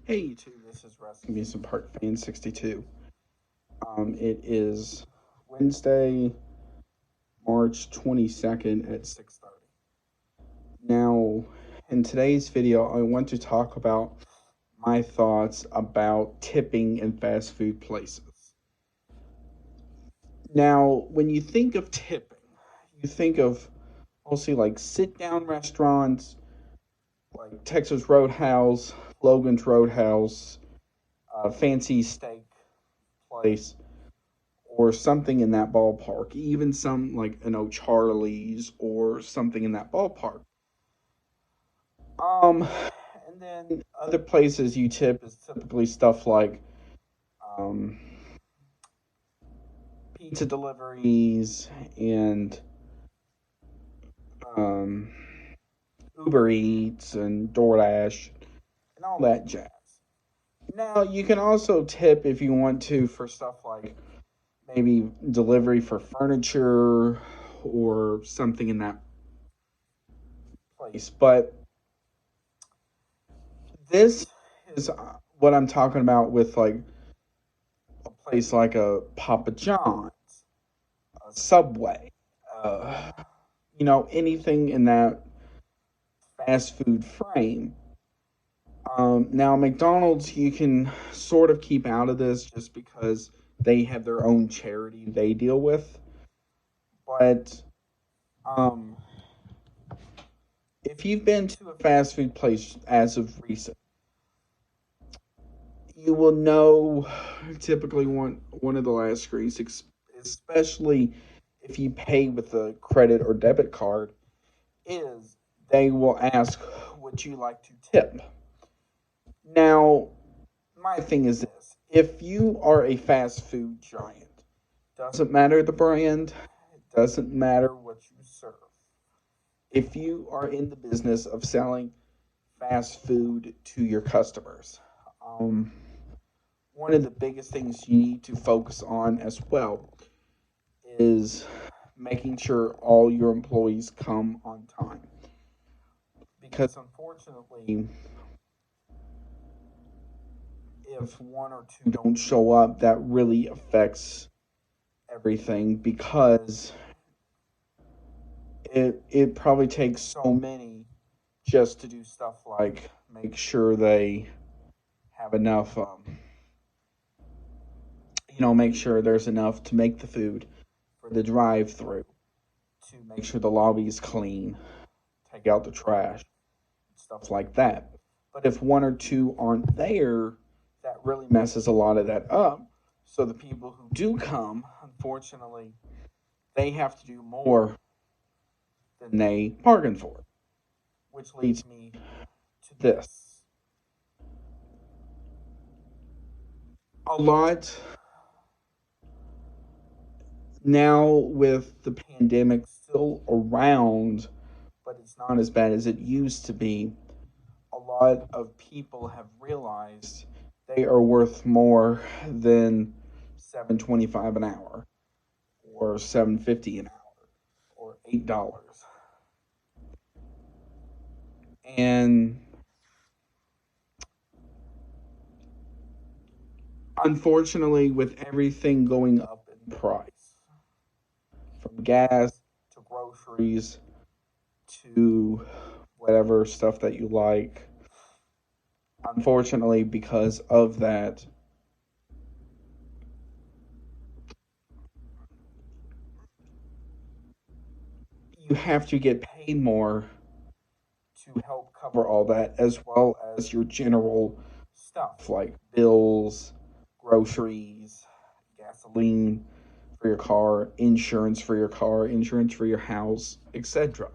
Hey YouTube, this is Wrestling Music Part Fan 62. It is Wednesday, March 22nd at 6:30. Now, in today's video, I want to talk about my thoughts about tipping in fast food places. Now, when you think of tipping, you think of mostly like sit-down restaurants like Texas Roadhouse, Logan's Roadhouse, fancy steak place, or something in that ballpark, even some like an O'Charlie's or something in that ballpark. And then other places you tip is typically stuff like um, pizza deliveries and um, Uber Eats and DoorDash and all that jazz. Now you can also tip if you want to for stuff like maybe delivery for furniture or something in that place. But this is what I'm talking about with like a place like a Papa John's, a Subway, uh, anything in that fast food frame. Now, McDonald's, you can sort of keep out of this just because they have their own charity they deal with. But um, if you've been to a fast food place as of recent, you will know typically one of the last screens, especially if you pay with a credit or debit card, is they will ask, would you like to tip? Now, my thing is this: if you are a fast food giant, doesn't matter the brand, it doesn't matter what you serve. If you are in the business of selling fast food to your customers, um, one of the biggest things you need to focus on as well is making sure all your employees come on time. Because unfortunately, if one or two don't show up, that really affects everything because it probably takes so many just to do stuff like make sure they have enough make sure there's enough to make the food for the drive through, to make sure the lobby is clean, take out the trash, stuff like that. But if one or two aren't there, that really messes a lot of that up. So the people who do come, unfortunately, they have to do more than they bargained for, which leads me to this. A lot now with the pandemic still around, but it's not as bad as it used to be. A lot of people have realized they are worth more than 7.25 an hour or 7.50 an hour or $8. And unfortunately, with everything going up in price, from gas to groceries to whatever stuff that you like, unfortunately, because of that, you have to get paid more to help cover all that, as well as your general stuff like bills, groceries, gasoline for your car, insurance for your house, etc.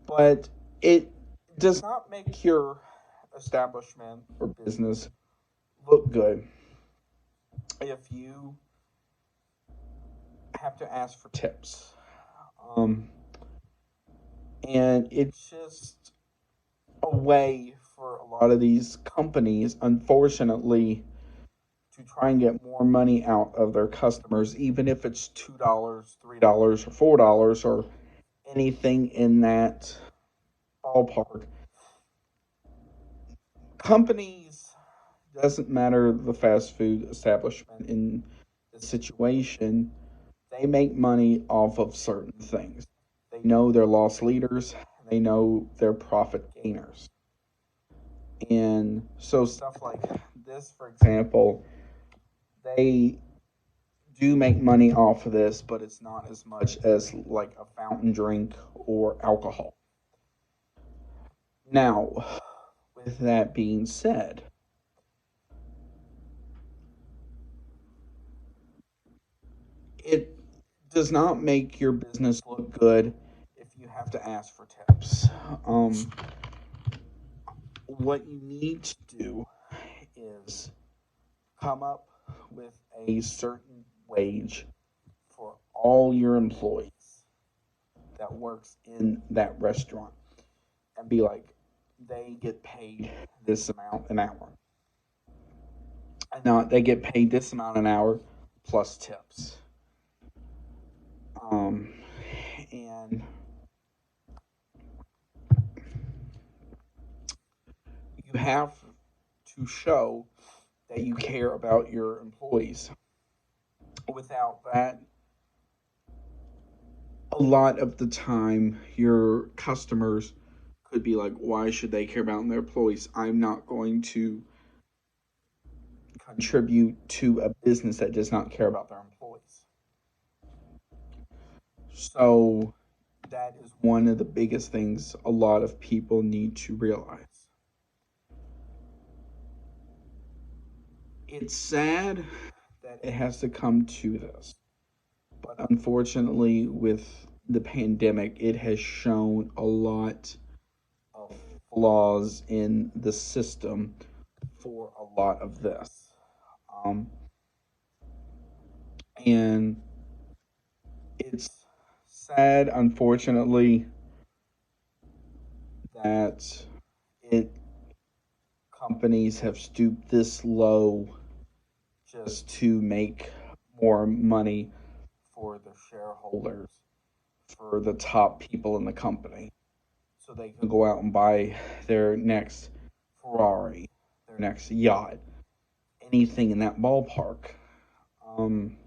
But it does not make your establishment or business look good if you have to ask for tips. Um, and it's just a way for a lot of these companies, unfortunately, to try and get more money out of their customers, even if it's $2, $3, or $4, or anything in that ballpark. Companies doesn't matter the fast food establishment in this situation, they make money off of certain things. They know they're loss leaders, they know they're profit gainers. And so stuff like this, for example, they do make money off of this, but it's not as much as like a fountain drink or alcohol. Now, with that being said, it does not make your business look good if you have to ask for tips. Um, what you need to do is come up with a certain wage for all your employees that works in that restaurant and be like, they get paid this amount an hour. And not they get paid this amount an hour plus tips. Um, and you have to show that you care about your employees. Without that, a lot of the time, your customers could be like, why should they care about their employees? I'm not going to contribute to a business that does not care about their employees. So, that is one of the biggest things a lot of people need to realize. It's sad that it has to come to this, but unfortunately, with the pandemic, it has shown a lot of flaws in the system for a lot of this. Um, and it's sad, unfortunately, that it companies have stooped this low just to make more money for the shareholders, for the top people in the company, so they can go out and buy their next Ferrari, their next yacht, anything in that ballpark. Um,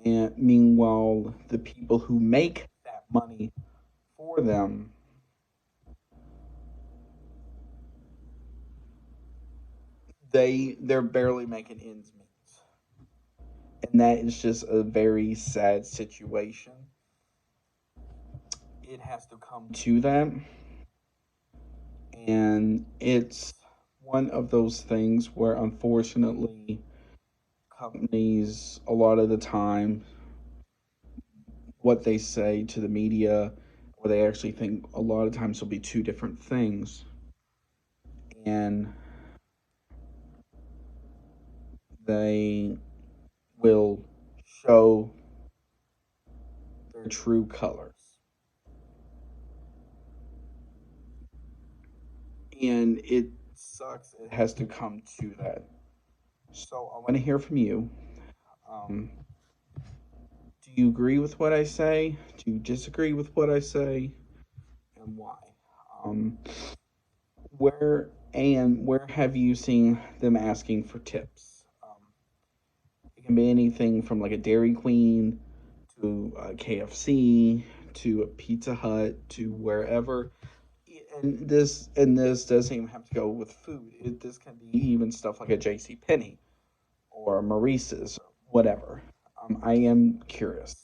and meanwhile, the people who make that money for them, they're barely making ends meet, and that is just a very sad situation. It has to come to that, and it's one of those things where unfortunately companies a lot of the time what they say to the media or they actually think a lot of times will be two different things, and they will show their true colors, and it sucks it has to come to that. So I want to hear from you. um, do you agree with what I say? Do you disagree with what I say, and why? um, where have you seen them asking for tips? It can be anything from like a Dairy Queen to a KFC to a Pizza Hut to wherever. And this doesn't even have to go with food. This can be even stuff like a J.C. Penney or a Maurice's, or whatever. I am curious.